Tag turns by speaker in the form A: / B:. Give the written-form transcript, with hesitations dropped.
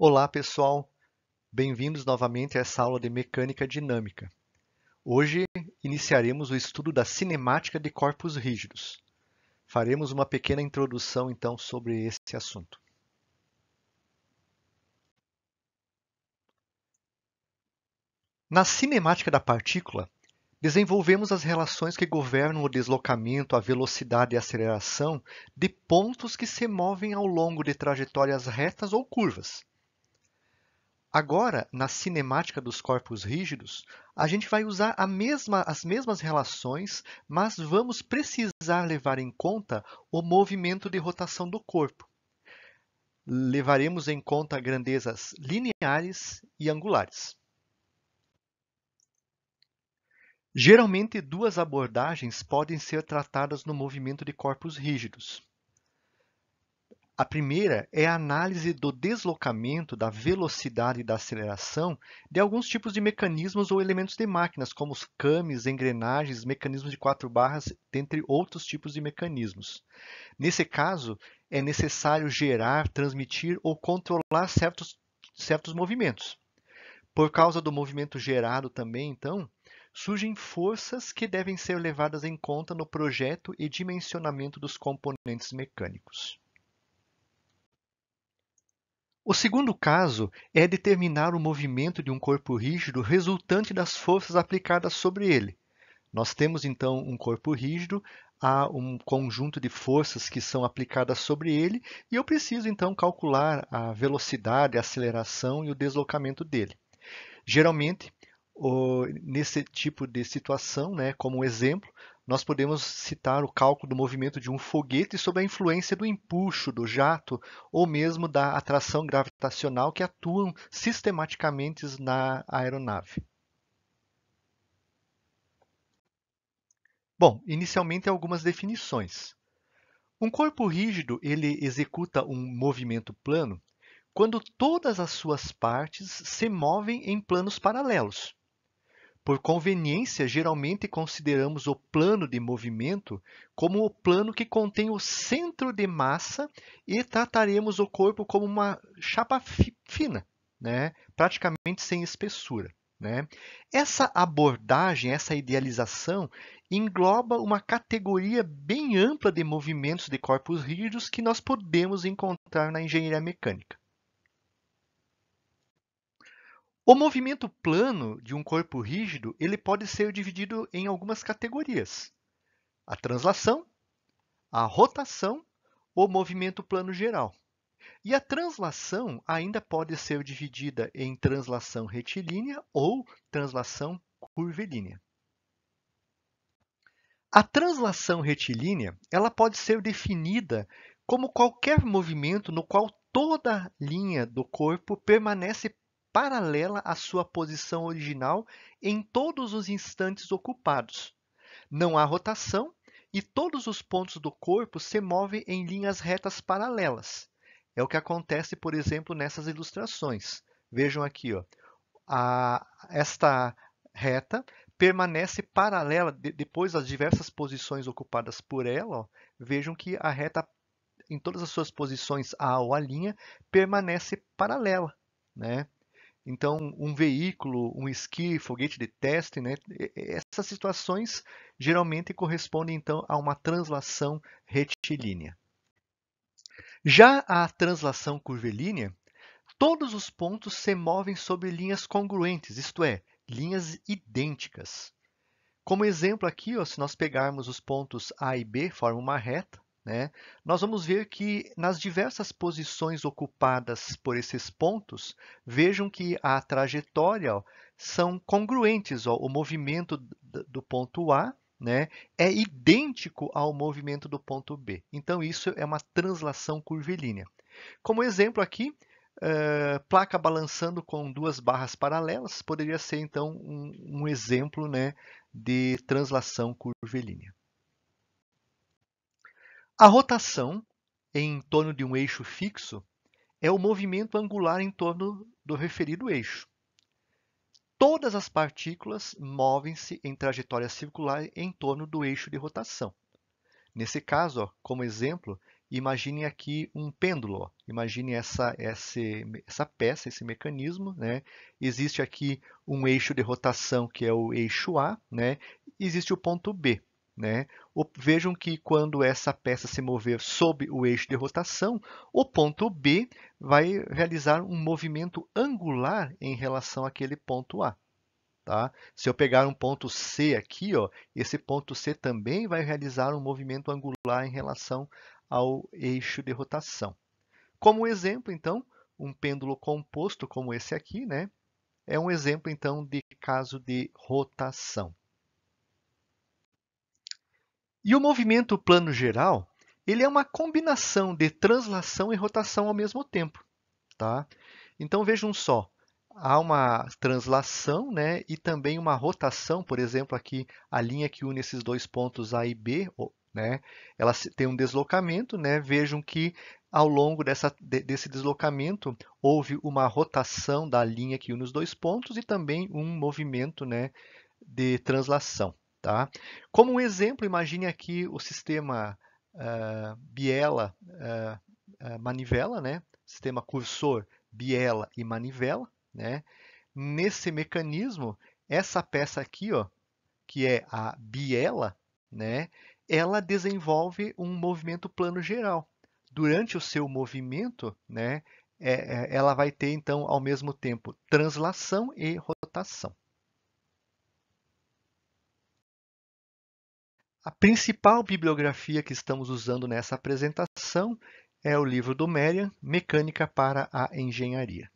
A: Olá, pessoal! Bem-vindos novamente a essa aula de mecânica dinâmica. Hoje iniciaremos o estudo da cinemática de corpos rígidos. Faremos uma pequena introdução, então, sobre esse assunto. Na cinemática da partícula, desenvolvemos as relações que governam o deslocamento, a velocidade e a aceleração de pontos que se movem ao longo de trajetórias retas ou curvas. Agora, na cinemática dos corpos rígidos, a gente vai usar as mesmas relações, mas vamos precisar levar em conta o movimento de rotação do corpo. Levaremos em conta grandezas lineares e angulares. Geralmente, duas abordagens podem ser tratadas no movimento de corpos rígidos. A primeira é a análise do deslocamento, da velocidade e da aceleração de alguns tipos de mecanismos ou elementos de máquinas, como os cames, engrenagens, mecanismos de 4 barras, dentre outros tipos de mecanismos. Nesse caso, é necessário gerar, transmitir ou controlar certos movimentos. Por causa do movimento gerado também, então, surgem forças que devem ser levadas em conta no projeto e dimensionamento dos componentes mecânicos. O segundo caso é determinar o movimento de um corpo rígido resultante das forças aplicadas sobre ele. Nós temos então um corpo rígido, há um conjunto de forças que são aplicadas sobre ele e eu preciso então calcular a velocidade, a aceleração e o deslocamento dele. Geralmente, nesse tipo de situação, como exemplo, nós podemos citar o cálculo do movimento de um foguete sob a influência do empuxo, do jato, ou mesmo da atração gravitacional que atuam sistematicamente na aeronave. Bom, inicialmente algumas definições. Um corpo rígido, ele executa um movimento plano quando todas as suas partes se movem em planos paralelos. Por conveniência, geralmente consideramos o plano de movimento como o plano que contém o centro de massa e trataremos o corpo como uma chapa fina, praticamente sem espessura. Essa abordagem, essa idealização, engloba uma categoria bem ampla de movimentos de corpos rígidos que nós podemos encontrar na engenharia mecânica. O movimento plano de um corpo rígido, ele pode ser dividido em algumas categorias: a translação, a rotação, o movimento plano geral. E a translação ainda pode ser dividida em translação retilínea ou translação curvilínea. A translação retilínea, ela pode ser definida como qualquer movimento no qual toda linha do corpo permanece paralela à sua posição original em todos os instantes ocupados. Não há rotação e todos os pontos do corpo se movem em linhas retas paralelas. É o que acontece, por exemplo, nessas ilustrações. Vejam aqui, ó, esta reta permanece paralela, depois das diversas posições ocupadas por ela, ó, vejam que a reta, em todas as suas posições A ou A', permanece paralela, né? Então, um veículo, um esqui, foguete de teste, essas situações geralmente correspondem então a uma translação retilínea. Já a translação curvilínea, todos os pontos se movem sobre linhas congruentes, isto é, linhas idênticas. Como exemplo aqui, ó, se nós pegarmos os pontos A e B, formam uma reta, nós vamos ver que nas diversas posições ocupadas por esses pontos, vejam que a trajetória, ó, são congruentes. Ó, o movimento do ponto A, é idêntico ao movimento do ponto B. Então, isso é uma translação curvilínea. Como exemplo aqui, placa balançando com 2 barras paralelas, poderia ser então um exemplo, de translação curvilínea. A rotação em torno de um eixo fixo é o movimento angular em torno do referido eixo. Todas as partículas movem-se em trajetória circular em torno do eixo de rotação. Nesse caso, ó, como exemplo, Imagine aqui um pêndulo. Ó. Imagine essa peça, esse mecanismo. Né? Existe aqui um eixo de rotação que é o eixo A. Né? Existe o ponto B. Né? Vejam que quando essa peça se mover sob o eixo de rotação, o ponto B vai realizar um movimento angular em relação àquele ponto A. Tá? Se eu pegar um ponto C aqui, ó, esse ponto C também vai realizar um movimento angular em relação ao eixo de rotação. Como exemplo, então, um pêndulo composto como esse aqui, né, é um exemplo, então, de caso de rotação. E o movimento plano geral, ele é uma combinação de translação e rotação ao mesmo tempo. Tá? Então vejam só, há uma translação, né, e também uma rotação, por exemplo, aqui a linha que une esses dois pontos A e B, né, ela tem um deslocamento, né, vejam que ao longo desse deslocamento houve uma rotação da linha que une os dois pontos e também um movimento, né, de translação. Tá? Como um exemplo, imagine aqui o sistema biela-manivela, né? Sistema cursor, biela e manivela. Né? Nesse mecanismo, essa peça aqui, ó, que é a biela, né? Ela desenvolve um movimento plano geral. Durante o seu movimento, né, ela vai ter, então, ao mesmo tempo, translação e rotação. A principal bibliografia que estamos usando nessa apresentação é o livro do Merriam, Mecânica para a Engenharia.